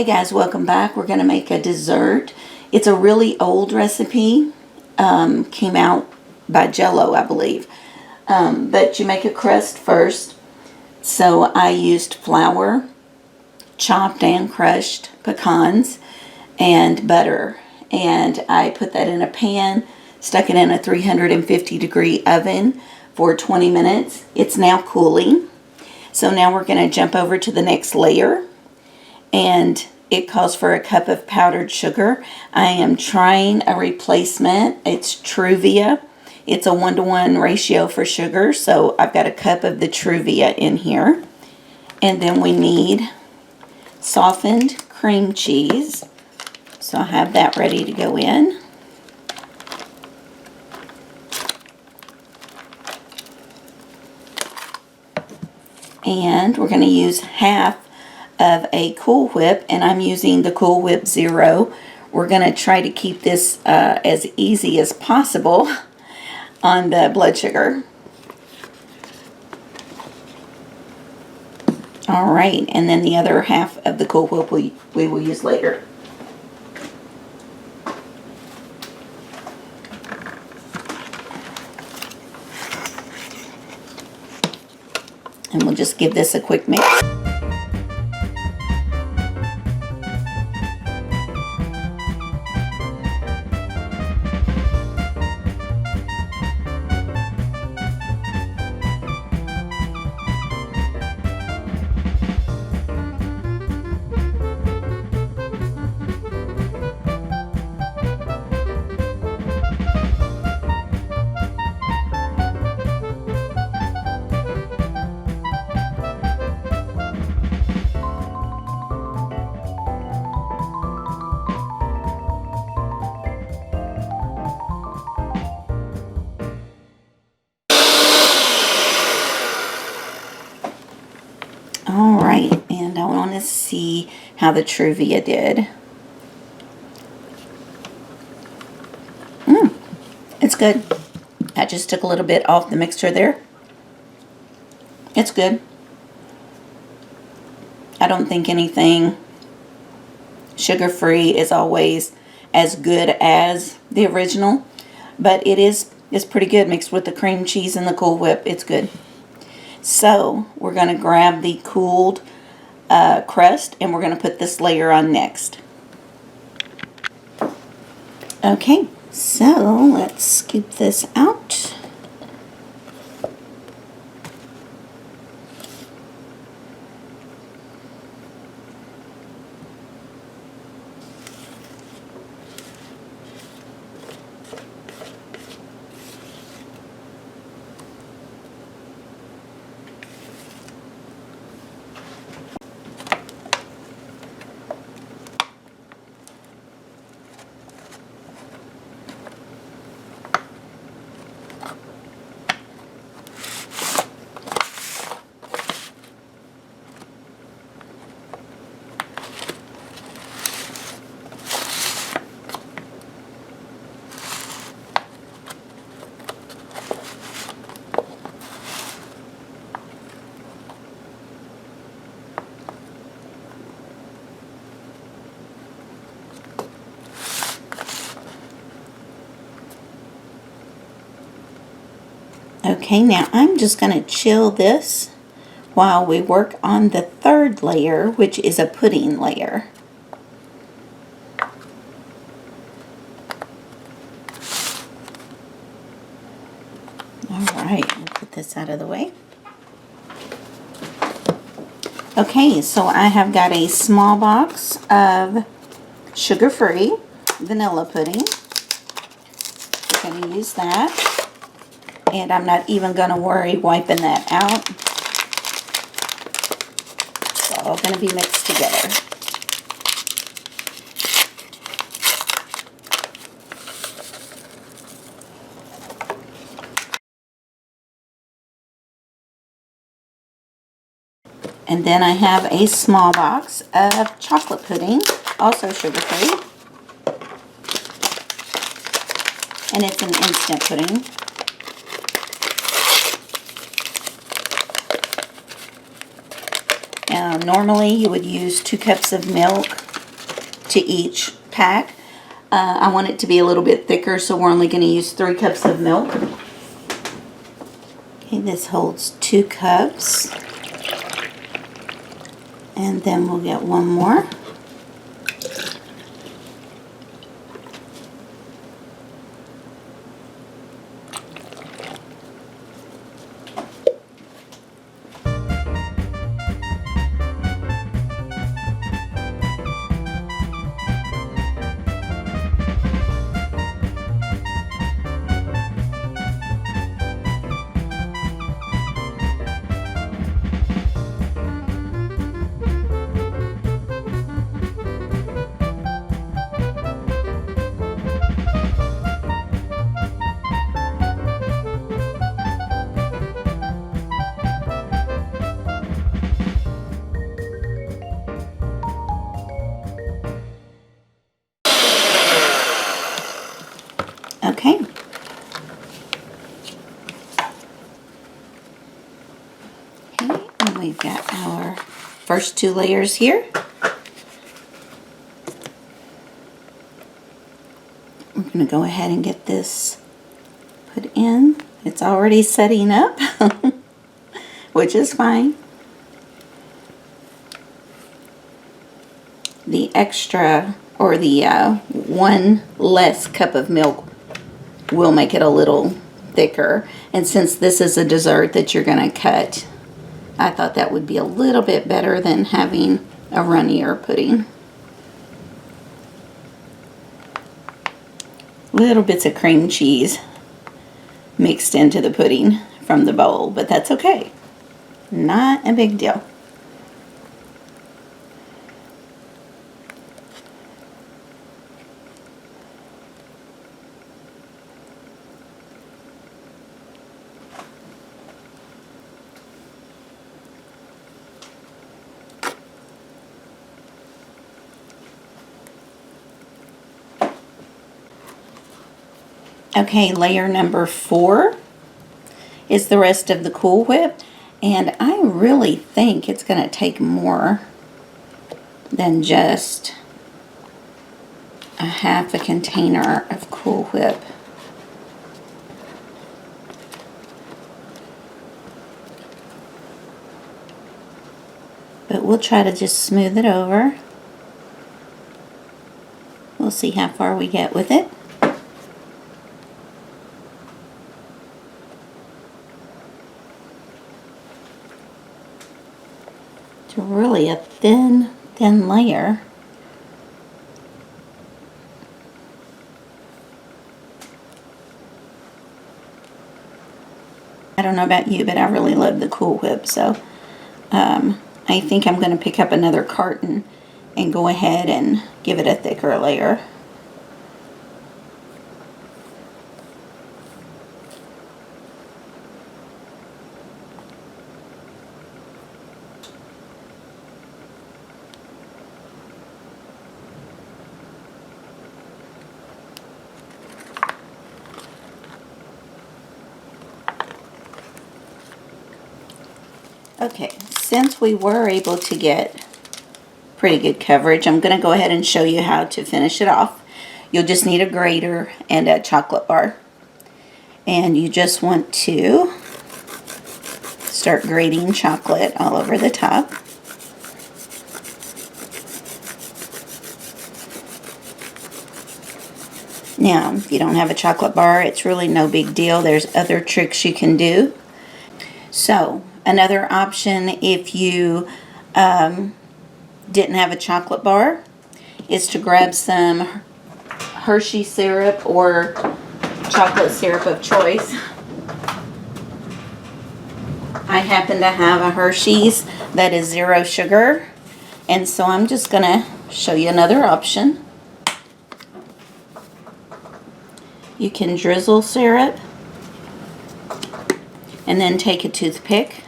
Hey guys, welcome back. We're going to make a dessert. It's a really old recipe. Came out by Jello, I believe. But you make a crust first. So I used flour, chopped and crushed pecans, and butter. And I put that in a pan, stuck it in a 350-degree oven for 20 minutes. It's now cooling. So now we're going to jump over to the next layer. And it calls for a cup of powdered sugar. I am trying a replacement. It's Truvia. It's a 1-to-1 ratio for sugar, so I've got a cup of the Truvia in here. And then we need softened cream cheese. So I have that ready to go in. And we're going to use half of a Cool Whip, and I'm using the Cool Whip Zero. We're going to try to keep this as easy as possible on the blood sugar. Alright, and then the other half of the Cool Whip we will use later. And we'll just give this a quick mix. Alright, and I want to see how the Truvia did. It's good. I just took a little bit off the mixture there. It's good. I don't think anything sugar-free is always as good as the original, but it's pretty good mixed with the cream cheese and the Cool Whip. It's good. So we're going to grab the cooled crust, and we're going to put this layer on next. Okay, so let's scoop this out. Okay, now I'm just going to chill this while we work on the third layer, which is a pudding layer. Alright, I'll put this out of the way. Okay, so I have got a small box of sugar-free vanilla pudding. We're going to use that. And I'm not even going to worry wiping that out. It's all going to be mixed together. And then I have a small box of chocolate pudding, also sugar-free. And it's an instant pudding. Normally you would use 2 cups of milk to each pack. I want it to be a little bit thicker, so we're only going to use 3 cups of milk. Okay, this holds 2 cups. And then we'll get one more. Okay. Okay, and we've got our first 2 layers here. We're going to go ahead and get this put in. It's already setting up, which is fine. The extra, or the 1 less cup of milk will make it a little thicker. And since this is a dessert that you're going to cut, I thought that would be a little bit better than having a runnier pudding. Little bits of cream cheese mixed into the pudding from the bowl, but that's okay. Not a big deal. Okay, layer number 4 is the rest of the Cool Whip, and I really think it's going to take more than just a half a container of Cool Whip. But we'll try to just smooth it over. We'll see how far we get with it. It's really a thin layer. I don't know about you, but I really love the Cool Whip, so I think I'm going to pick up another carton and go ahead and give it a thicker layer. Okay, since we were able to get pretty good coverage, I'm going to go ahead and show you how to finish it off. You'll just need a grater and a chocolate bar. And you just want to start grating chocolate all over the top. Now, if you don't have a chocolate bar, it's really no big deal. There's other tricks you can do. So, another option, if you didn't have a chocolate bar, is to grab some Hershey syrup or chocolate syrup of choice. I happen to have a Hershey's that is 0 sugar, and so I'm just going to show you another option. You can drizzle syrup and then take a toothpick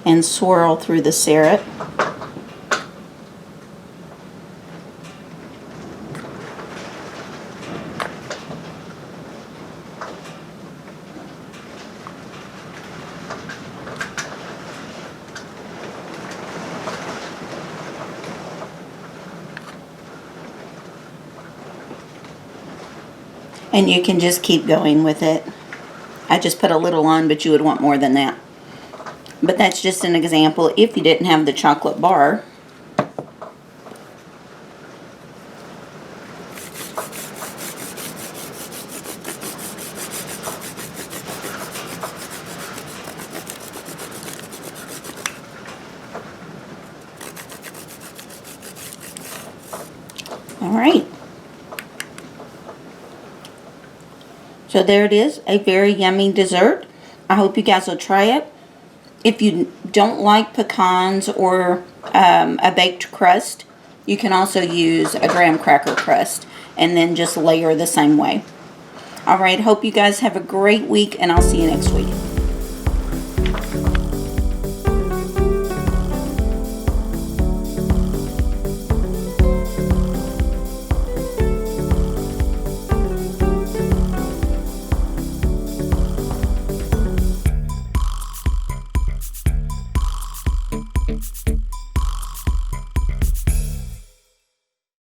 and swirl through the syrup. And you can just keep going with it. I just put a little on, but you would want more than that. But that's just an example if you didn't have the chocolate bar. All right. So there it is, a very yummy dessert. I hope you guys will try it. If you don't like pecans or a baked crust, you can also use a graham cracker crust and then just layer the same way. All right, hope you guys have a great week, and I'll see you next week.